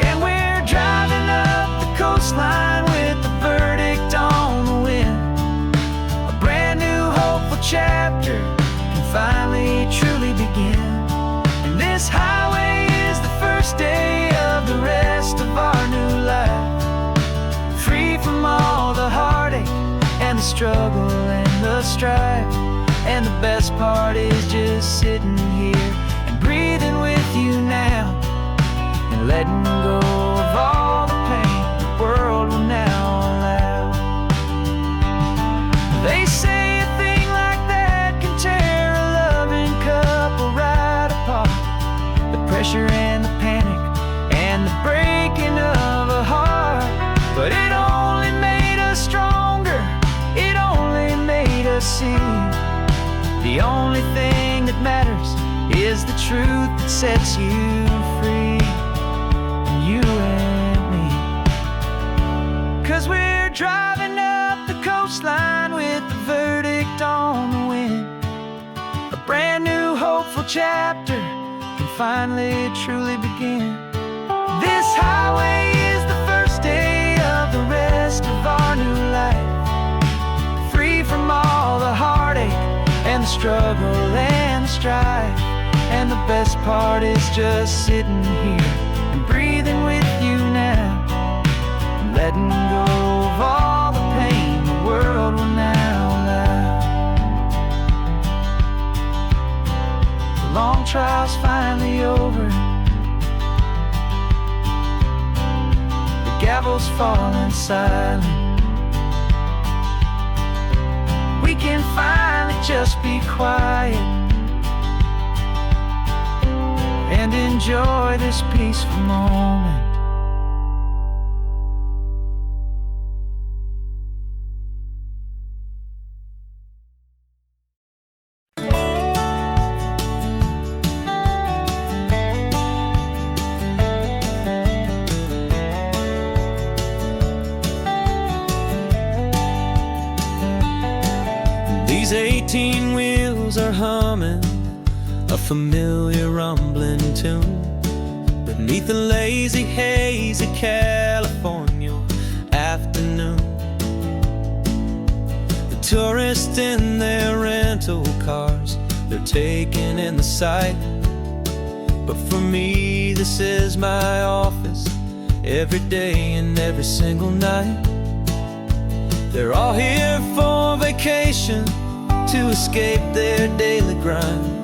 And we're driving up the coastline with the verdict on the wind. A brand new hopeful chapter finally truly begin. And this highway is the first day of the rest of our new life, free from all the heartache and the struggle and the strife. And the best part is just sitting here and breathing with you now, and letting go of all the pain the world will now allow. They say a thing like that can tear couple right apart. The pressure and the panic and the breaking of a heart. But it only made us stronger, it only made us see the only thing that matters is the truth that sets you free, you and me. 'Cause we're driving up the coastline with the verdict on the wind. chapter can finally truly begin. This highway is the first day of the rest of our new life, free from all the heartache and the struggle and the strife. And the best part is just sitting here and breathing with you now, and letting go of all the pain the world will now allow. The long trial's finally over, the gavel's falling silent. We can finally just be quiet and enjoy this peaceful moment. These 18 wheels are humming a familiar rumbling tune beneath a lazy, hazy California afternoon. The tourists in their rental cars, they're taking in the sight. But for me, this is my office, every day and every single night. They're all here for vacation, to escape their daily grind.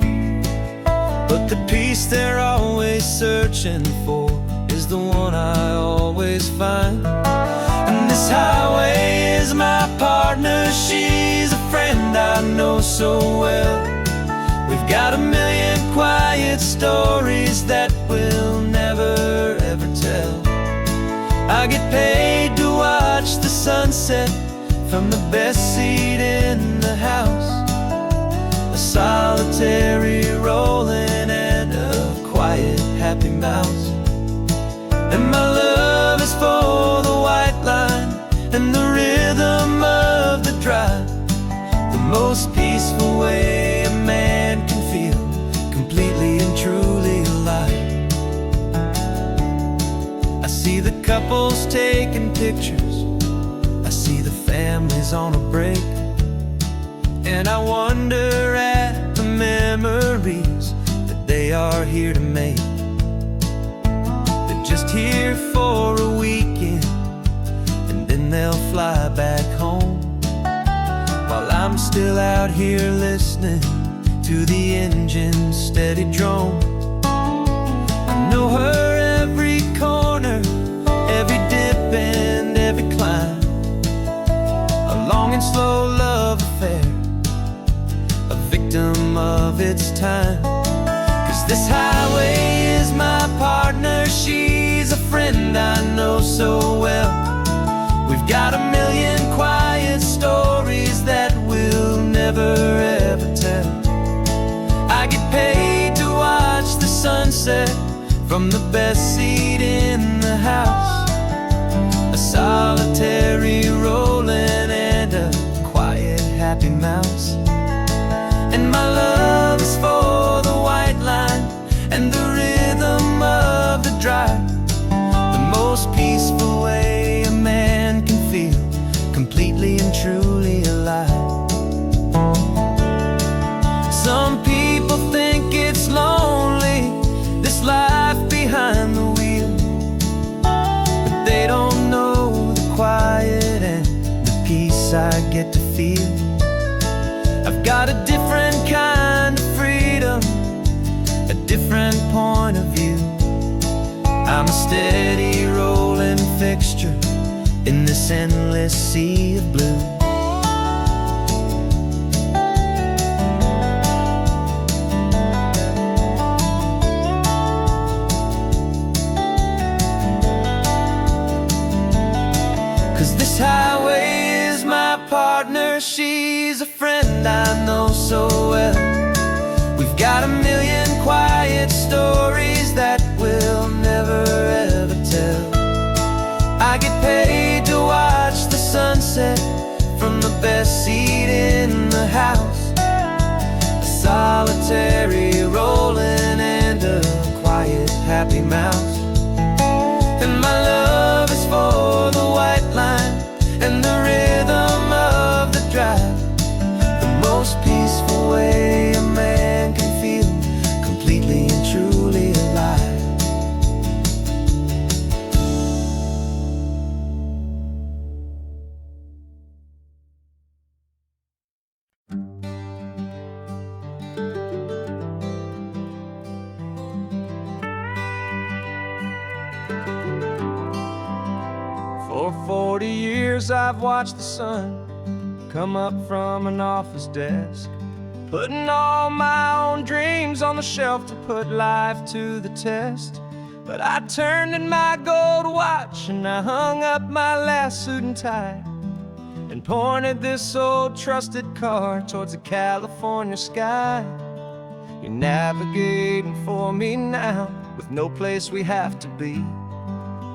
But the peace they're always searching for is the one I always find. And this highway is my partner, she's a friend I know so well. We've got a million quiet stories that we'll never ever tell. I get paid to watch the sunset from the best seat in the house, a solitary rolling and a quiet happy mouse. And my love is for the white line and the rhythm of the drive, the most peaceful way a man can feel completely and truly alive. I see the couples taking pictures, I see the families on a break, and I wonder at the memories that they are here to make. They're just here for a weekend, and then they'll fly back home, while I'm still out here listening to the engine's steady drone. I know her every corner, every dip and every climb, a long and slow love affair, a victim of its time. 'Cause this highway is my partner, she's a friend I know so well. We've got a million quiet stories that we'll never ever tell. I get paid to watch the sunset from the best seat in the house, a solitary rolling and a quiet happy mouse. And my love is for the white line and the rhythm of the drive, the most peaceful way a man can feel completely and truly alive. Some people think it's lonely, this life behind the wheel, but they don't know the quiet and the peace I get to feel. I've got a different kind of freedom, a different point of view. I'm a steady rolling fixture in this endless sea of blue. This highway is my partner, she's a friend I know so well. We've got a million quiet stories that we'll never ever tell. I get paid to watch the sunset from the best seat in the house, a solid solitary rolling and a quiet, happy mouse. And my love is for the white line and the rhythm of the drive, the most peaceful way a man can feel completely and truly alive. For 40 years I've watched the sun come up from an office desk, putting all my own dreams on the shelf to put life to the test. But I turned in my gold watch and I hung up my last suit and tie and pointed this old trusted car towards the California sky. You're navigating for me now with no place we have to be,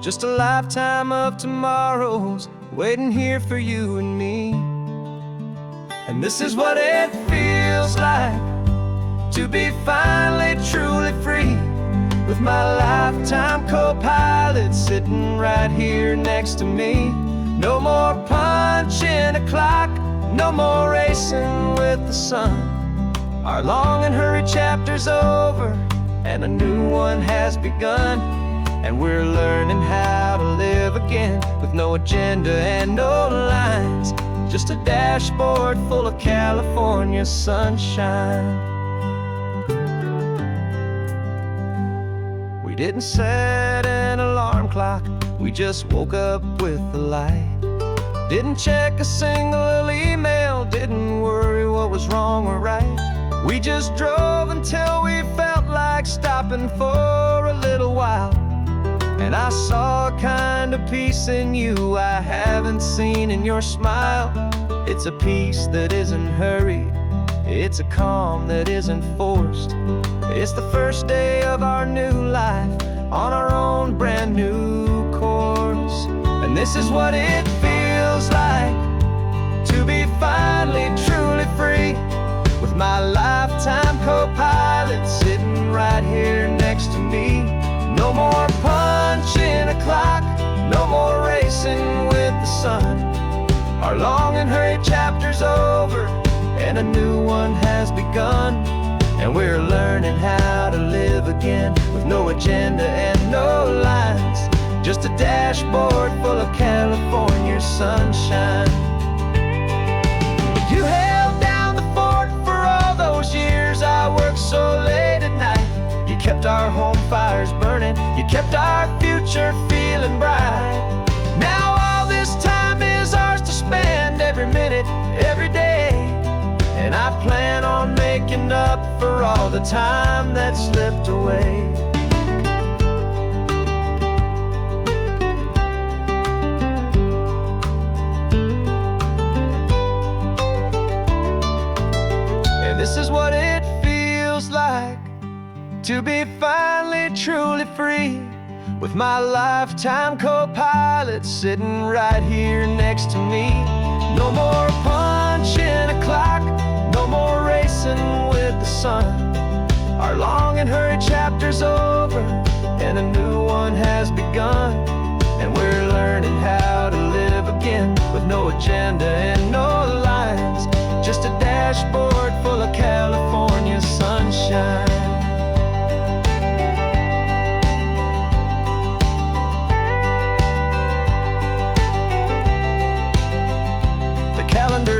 just a lifetime of tomorrows waiting here for you and me. And this is what it feels like to be finally truly free, with my lifetime co-pilot sitting right here next to me. No more punching a clock, no more racing with the sun. Our long and hurried chapter's over and a new one has begun. And we're learning how to live again with no agenda and no lines, just a dashboard full of California sunshine. We didn't set an alarm clock, we just woke up with the light. Didn't check a single email, didn't worry what was wrong or right. We just drove until we felt like stopping for a little while. And I saw a kind of peace in you I haven't seen in your smile. It's a peace that isn't hurried, it's a calm that isn't forced. It's the first day of our new life on our own brand new course. And this is what it feels like to be finally truly free, with my lifetime co-pilot sitting right here next to me. No more punching a clock, no more racing with the sun. Our long and hurried chapter's over and a new one has begun. And we're learning how to live again with no agenda and no lines, just a dashboard full of California sunshine. You held down the fort for all those years I worked so late at night. You kept our home fires burning, you kept our future feeling bright. Now all this time is ours to spend, every minute, every day. And I plan on making up for all the time that slipped away. And this is what it feels like to be finally truly free, with my lifetime co-pilot sitting right here next to me. No more punching a clock, no more racing with the sun. Our long and hurried chapter's over and a new one has begun. And we're learning how to live again with no agenda and no lines, just a dashboard full of California sunshine.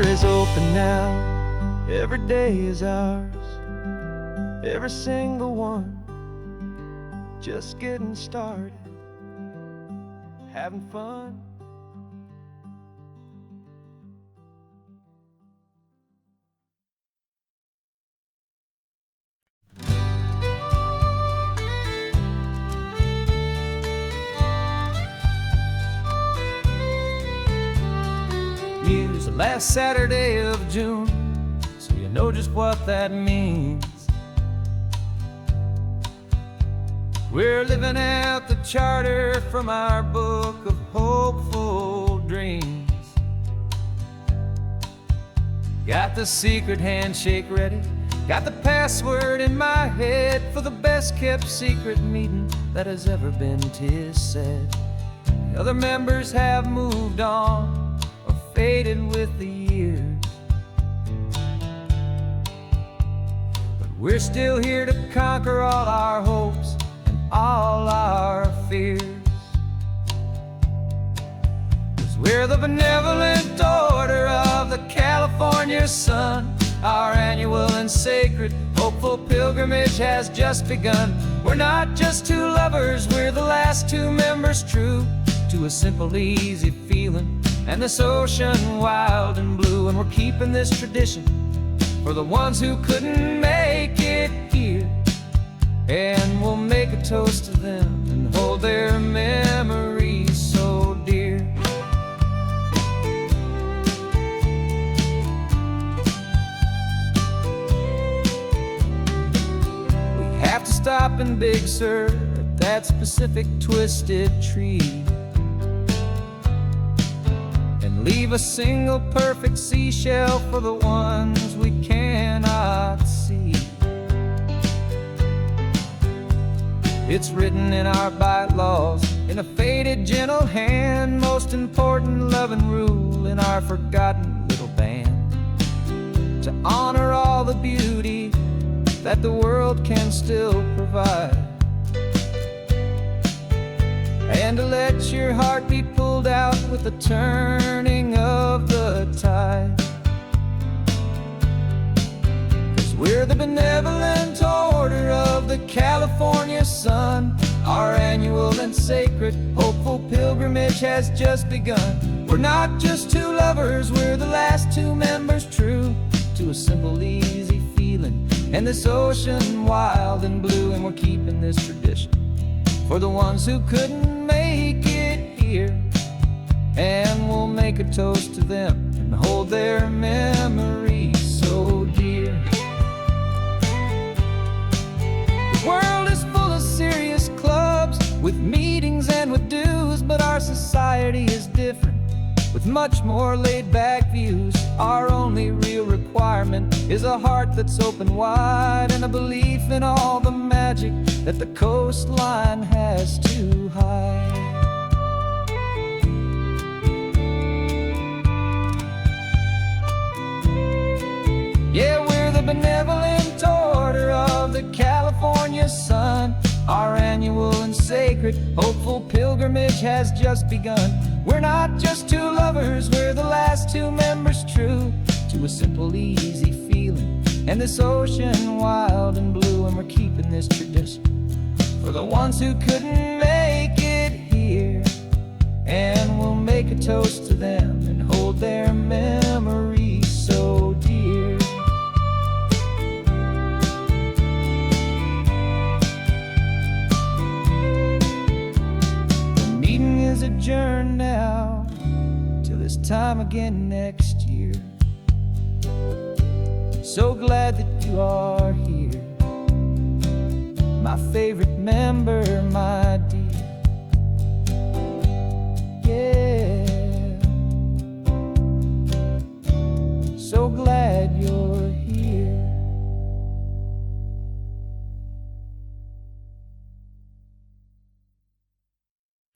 Is open now, every day is ours, every single one, just getting started, having fun. It's the last Saturday of June, so you know just what that means. We're living out the charter from our book of hopeful dreams. Got the secret handshake ready, Got the password in my head for the best kept secret meeting that has ever been, 'tis said. The other members have moved on or faded with the years, but we're still here to conquer all our hopes and all our fears. 'Cause we're the benevolent order of the California sun. Our annual and sacred hopeful pilgrimage has just begun. We're not just two lovers, we're the last two members true to a simple, easy feeling and this ocean wild and blue. And we're keeping this tradition for the ones who couldn't make it here, and we'll make a toast to them and hold their memories so dear. Have to stop in Big Sur at that specific twisted tree and leave a single perfect seashell for the ones we cannot see. It's written in our bylaws in a faded gentle hand, most important love and rule in our forgotten little band, to honor all the beauty that the world can still provide, and to let your heart be pulled out with the turning of the tide. 'Cause we're the benevolent order of the California sun. Our annual and sacred hopeful pilgrimage has just begun. We're not just two lovers, we're the last two members true to a simple, easy feeling and this ocean wild and blue. And we're keeping this tradition for the ones who couldn't make it here, and we'll make a toast to them and hold their memories so dear. The world is full of serious clubs with meetings and with dues, but our society is different with much more laid-back views. Our only real requirement is a heart that's open wide and a belief in all the magic that the coastline has to hide. Yeah, we're the benevolent order of the California sun. Our annual and sacred hopeful pilgrimage has just begun. We're not just two lovers, we're the last two members true to a simple, easy feeling and this ocean wild and blue. And we're keeping this tradition for the ones who couldn't make it here, and we'll make a toast to them and hold their memories so dear. The meeting is adjourned now till this time again next year. So glad that you are here, my favorite member, my